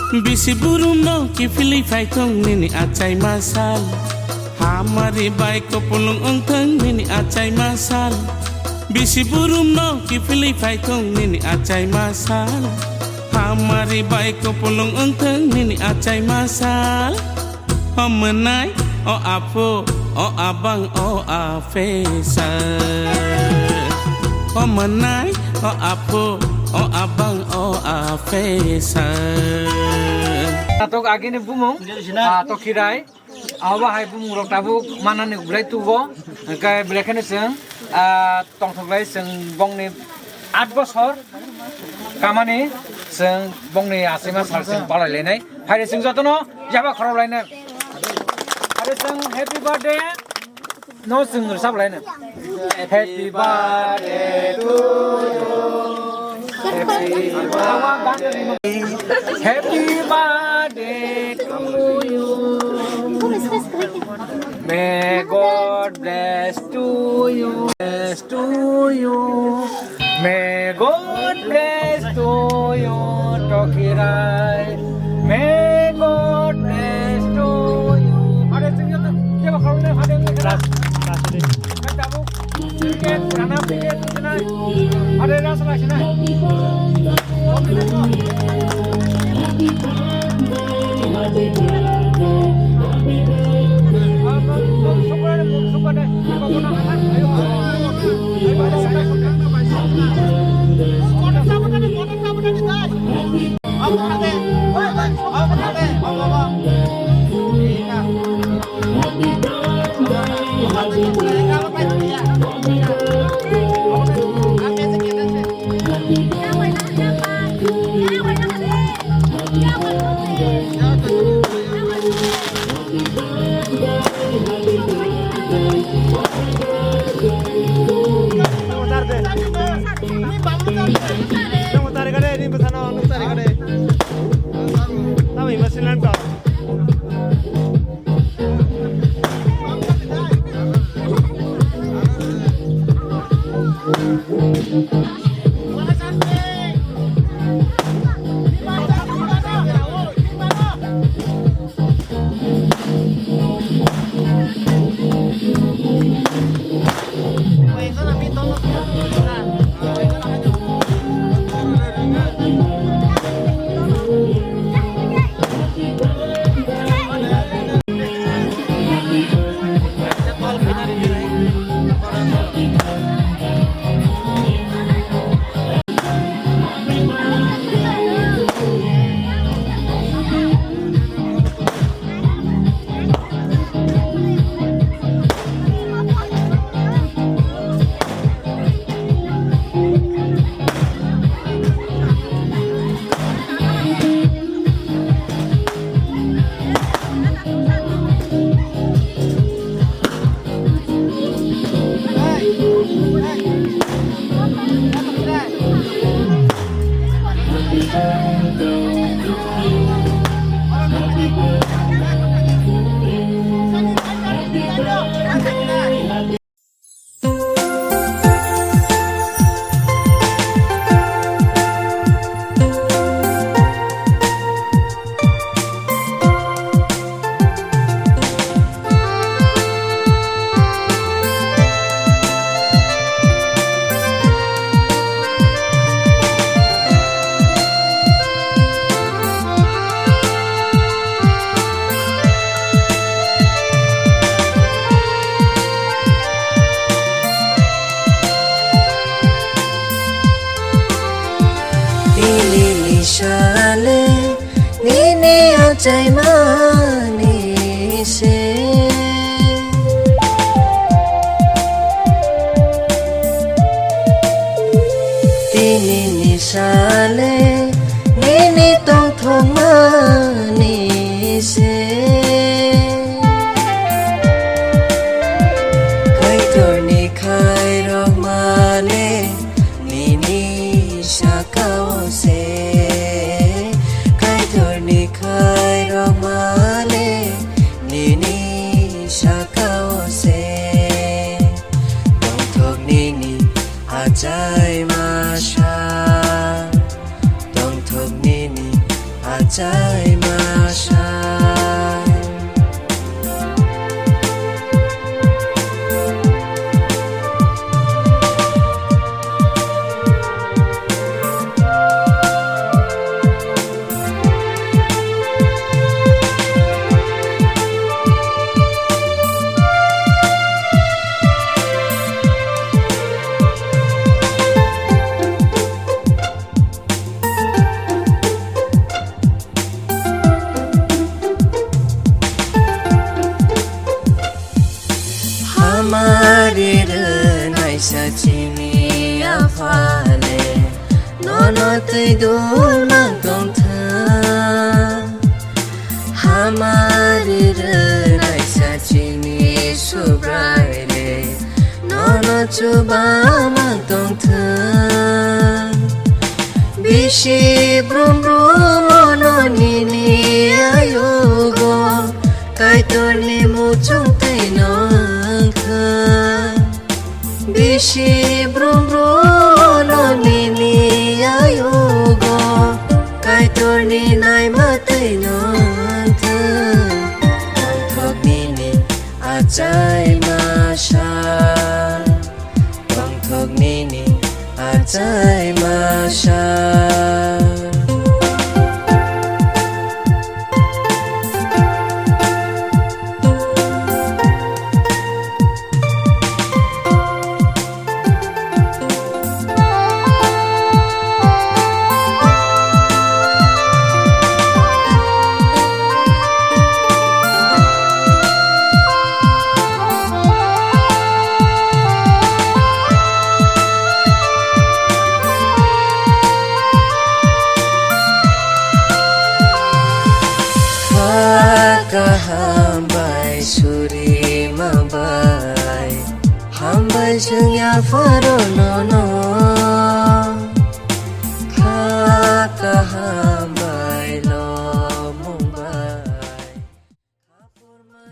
Bisi burung no kifili fai tong nini acai masal. Hamari baik ko pulung ong teng nini acai masal. Bisi burung no kifili fai tong nini acai masal. Hamari baik ko pulung ong teng nini acai masal. O menai, o apo, o abang, o afesal. O menai, o apo, o abang, o afesal. Atok agini bumung, atok kirai, awak hai bumung rok tabuk mana ni belai tugo, kai belai kene seng, tong belai seng bong ni 8 bosor, kamani seng bong ni asima sal seng balai lenai, hari seng jatuh no, jawab kerap lenai, hari seng happy birthday, no seng sab lenai, happy birthday to you. Happy birthday to you. May God bless to you. Bless to you. May God bless to you. Tokirai. May God bless to you. Ada tinggal tu. Siapa kalau ni ada yang keras. Kata bu. Tiket, mana tiket tu senai. Ada rasa lah senai. Acai manis Tini nisale Nini tong tong manis Kai torni kai rok male Nini shakawase Kai torni kai male nini shakawase tong thok nini acai masha tong thok nini आचाय माशाय Hamari renai sachini afale nono tei dul mangtong tha Hamari renai sachini subrai le nono chuba mangtong tha Bishi brum brum ono nini ayogo kai torni muchung tei no Bishi brum brum no nini ayogo kai torni nai matai no anta Bangthok nini acai masha Bangthok nini acai masha Hambai suri mabai Hambai sungya faro no no